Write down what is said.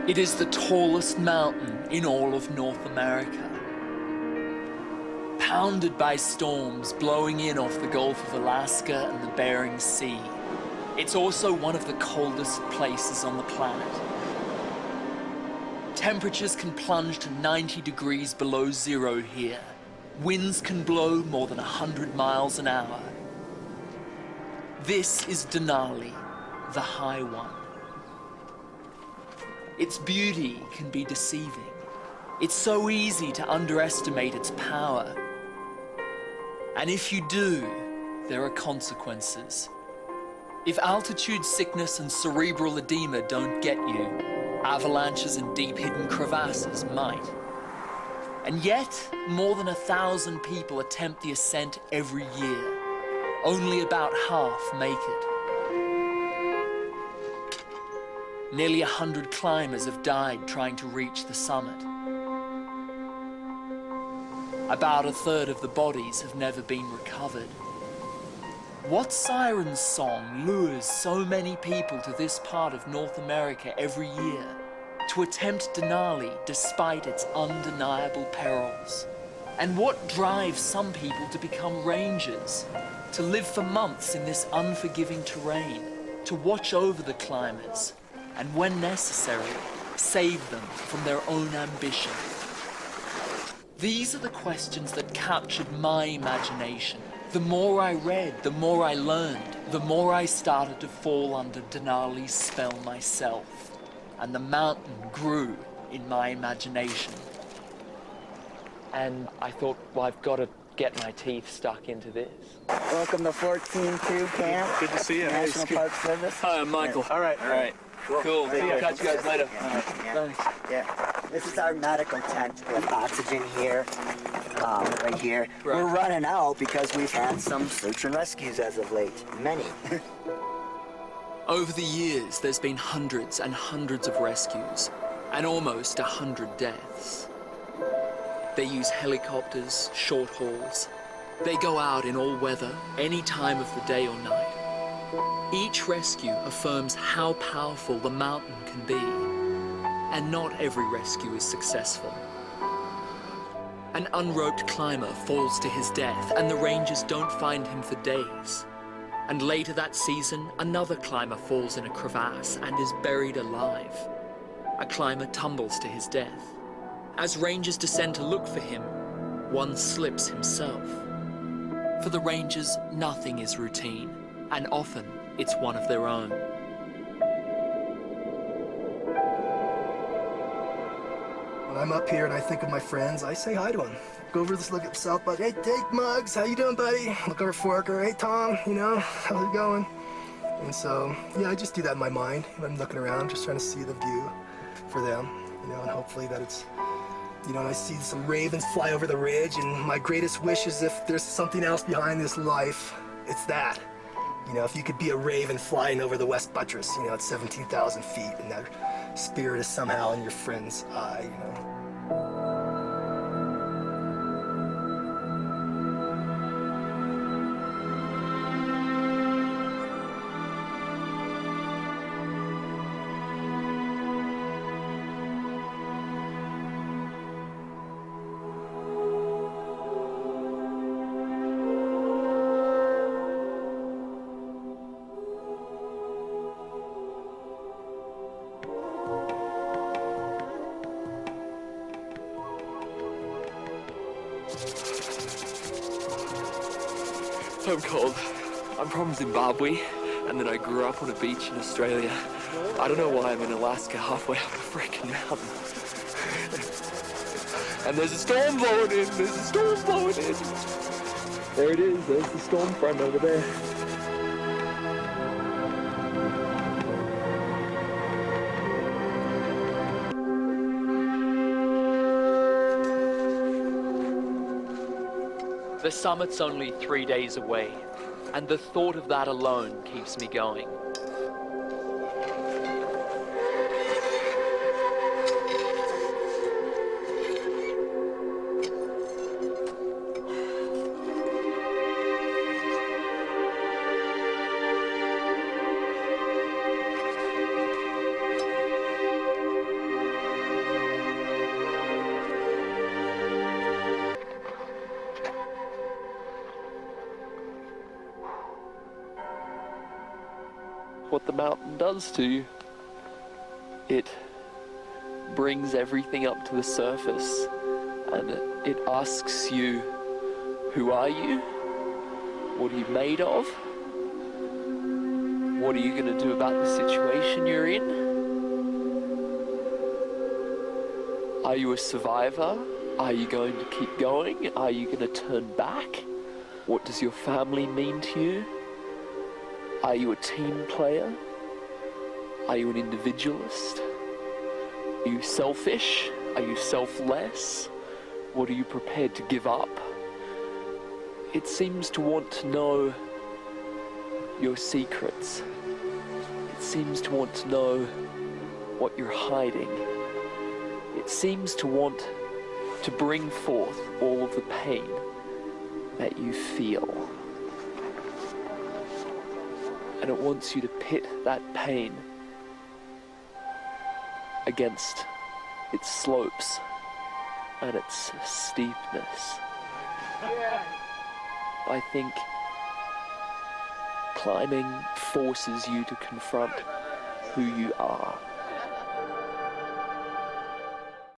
It is the tallest mountain in all of North America. Pounded by storms blowing in off the Gulf of Alaska and the Bering Sea, it's also one of the coldest places on the planet. Temperatures can plunge to 90 degrees below zero here. Winds can blow more than 100 miles an hour. This is Denali, the High One. Its beauty can be deceiving. It's so easy to underestimate its power. And if you do, there are consequences. If altitude sickness and cerebral edema don't get you, avalanches and deep hidden crevasses might. And yet, more than 1,000 people attempt the ascent every year. Only about half make it. Nearly 100 climbers have died trying to reach the summit. About a third of the bodies have never been recovered. What siren's song lures so many people to this part of North America every year to attempt Denali despite its undeniable perils? And what drives some people to become rangers, to live for months in this unforgiving terrain, to watch over the climbers, and when necessary, save them from their own ambition? These are the questions that captured my imagination. The more I read, the more I learned, the more I started to fall under Denali's spell myself. And the mountain grew in my imagination. And I thought, well, I've got to get my teeth stuck into this. Welcome to 14-2 camp. Good to see you. National Park Service. Hi, I'm Michael. All right. Cool. See you. Catch you guys later. Yeah. Yeah. This is our medical tent. We have oxygen here, right here. Right. We're running out because we've had some search and rescues as of late. Many. Over the years, there's been hundreds and hundreds of rescues, and almost 100 deaths. They use helicopters, short hauls. They go out in all weather, any time of the day or night. Each rescue affirms how powerful the mountain can be, and not every rescue is successful. An unroped climber falls to his death, and the rangers don't find him for days. And later that season, another climber falls in a crevasse and is buried alive. A climber tumbles to his death. As rangers descend to look for him, one slips himself. For the rangers, nothing is routine, and often it's one of their own. When I'm up here and I think of my friends, I say hi to them. Go over this look at South by, hey, Muggs, how you doing, buddy? Look over Forker, hey, Tom, how's it going? And so, yeah, I just do that in my mind. I'm looking around, just trying to see the view for them, and hopefully that it's, I see some ravens fly over the ridge, and my greatest wish is if there's something else behind this life, it's that. If you could be a raven flying over the West Buttress, at 17,000 feet, and that spirit is somehow in your friend's eye, I'm cold. I'm from Zimbabwe, and then I grew up on a beach in Australia. I don't know why I'm in Alaska halfway up a freaking mountain. And there's a storm blowing in, There it is, there's the storm front over there. The summit's only 3 days away, and the thought of that alone keeps me going. what the mountain does to you. It brings everything up to the surface, and it asks you, who are you? What are you made of? What are you going to do about the situation you're in? Are you a survivor? Are you going to keep going? Are you going to turn back? What does your family mean to you? Are you a team player? Are you an individualist? Are you selfish? Are you selfless? What are you prepared to give up? It seems to want to know your secrets. It seems to want to know what you're hiding. It seems to want to bring forth all of the pain that you feel. And it wants you to pit that pain against its slopes and its steepness. I think climbing forces you to confront who you are.